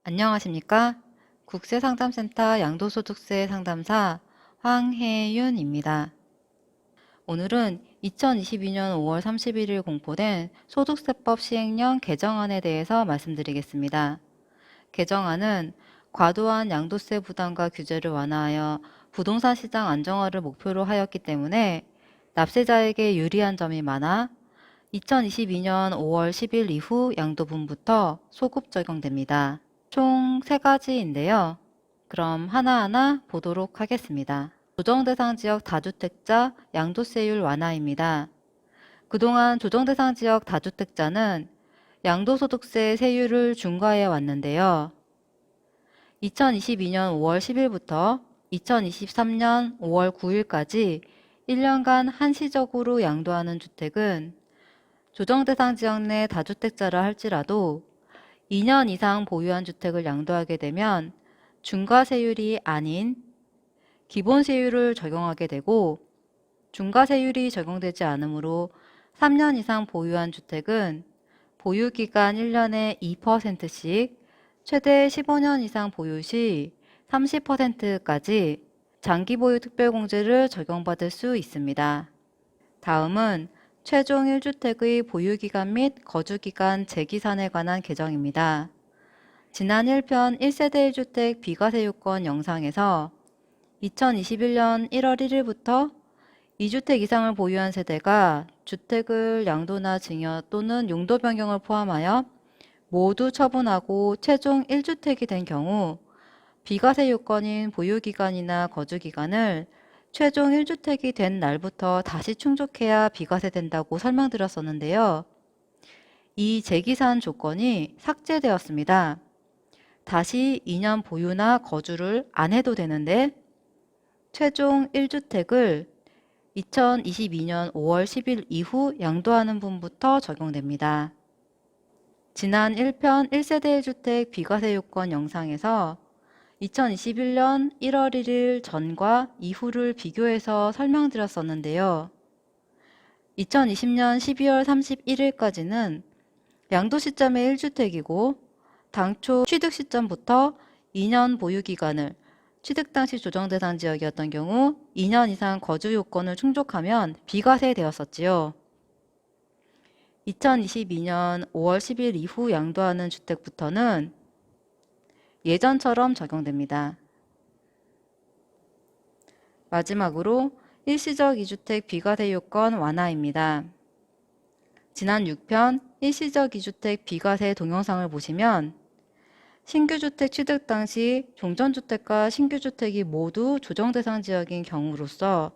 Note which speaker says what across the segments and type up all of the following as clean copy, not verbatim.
Speaker 1: 안녕하십니까? 국세상담센터 양도소득세 상담사 황혜윤입니다. 오늘은 2022년 5월 31일 공포된 소득세법 시행령 개정안에 대해서 말씀드리겠습니다. 개정안은 과도한 양도세 부담과 규제를 완화하여 부동산 시장 안정화를 목표로 하였기 때문에 납세자에게 유리한 점이 많아 2022년 5월 10일 이후 양도분부터 소급 적용됩니다. 총 3가지인데요. 그럼 하나하나 보도록 하겠습니다. 조정대상 지역 다주택자 양도세율 완화입니다. 그동안 조정대상 지역 다주택자는 양도소득세 세율을 중과해 왔는데요. 2022년 5월 10일부터 2023년 5월 9일까지 1년간 한시적으로 양도하는 주택은 조정대상 지역 내 다주택자라 할지라도 2년 이상 보유한 주택을 양도하게 되면 중과세율이 아닌 기본세율을 적용하게 되고, 중과세율이 적용되지 않으므로 3년 이상 보유한 주택은 보유기간 1년에 2%씩, 최대 15년 이상 보유 시 30%까지 장기보유 특별공제를 적용받을 수 있습니다. 다음은 최종 1주택의 보유기간 및 거주기간 재기산에 관한 개정입니다. 지난 1편 1세대 1주택 비과세 요건 영상에서 2021년 1월 1일부터 2주택 이상을 보유한 세대가 주택을 양도나 증여 또는 용도 변경을 포함하여 모두 처분하고 최종 1주택이 된 경우 비과세 요건인 보유기간이나 거주기간을 최종 1주택이 된 날부터 다시 충족해야 비과세 된다고 설명드렸었는데요. 이 재기산 조건이 삭제되었습니다. 다시 2년 보유나 거주를 안 해도 되는데 최종 1주택을 2022년 5월 10일 이후 양도하는 분부터 적용됩니다. 지난 1편 1세대 1주택 비과세 요건 영상에서 2021년 1월 1일 전과 이후를 비교해서 설명드렸었는데요. 2020년 12월 31일까지는 양도 시점의 1주택이고 당초 취득 시점부터 2년 보유기간을 취득 당시 조정대상 지역이었던 경우 2년 이상 거주 요건을 충족하면 비과세 되었었지요. 2022년 5월 10일 이후 양도하는 주택부터는 예전처럼 적용됩니다. 마지막으로 일시적 2주택 비과세 요건 완화입니다. 지난 6편 일시적 2주택 비과세 동영상을 보시면 신규주택 취득 당시 종전주택과 신규주택이 모두 조정대상 지역인 경우로서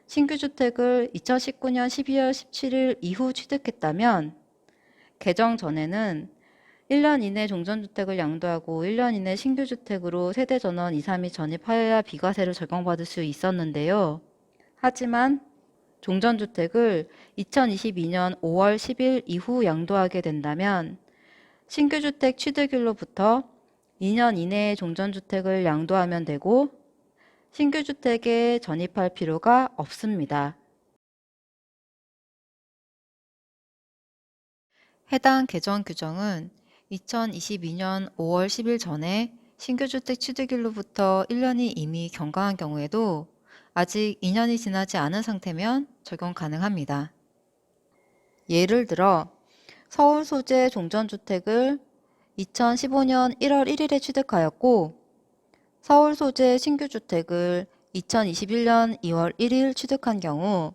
Speaker 1: 신규주택을 2019년 12월 17일 이후 취득했다면 개정 전에는 1년 이내 종전주택을 양도하고 1년 이내 신규주택으로 세대전원 2, 3이 전입하여야 비과세를 적용받을 수 있었는데요. 하지만 종전주택을 2022년 5월 10일 이후 양도하게 된다면 신규주택 취득일로부터 2년 이내에 종전주택을 양도하면 되고 신규주택에 전입할 필요가 없습니다. 해당 개정 규정은 2022년 5월 10일 전에 신규주택 취득일로부터 1년이 이미 경과한 경우에도 아직 2년이 지나지 않은 상태면 적용 가능합니다. 예를 들어 서울 소재 종전주택을 2015년 1월 1일에 취득하였고 서울 소재 신규주택을 2021년 2월 1일 취득한 경우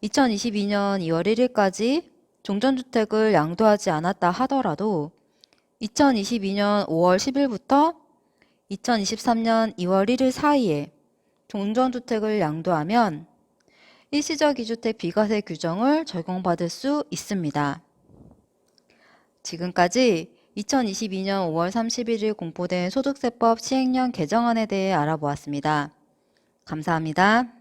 Speaker 1: 2022년 2월 1일까지 종전주택을 양도하지 않았다 하더라도 2022년 5월 10일부터 2023년 2월 1일 사이에 종전주택을 양도하면 일시적 2주택 비과세 규정을 적용받을 수 있습니다. 지금까지 2022년 5월 31일 공포된 소득세법 시행령 개정안에 대해 알아보았습니다. 감사합니다.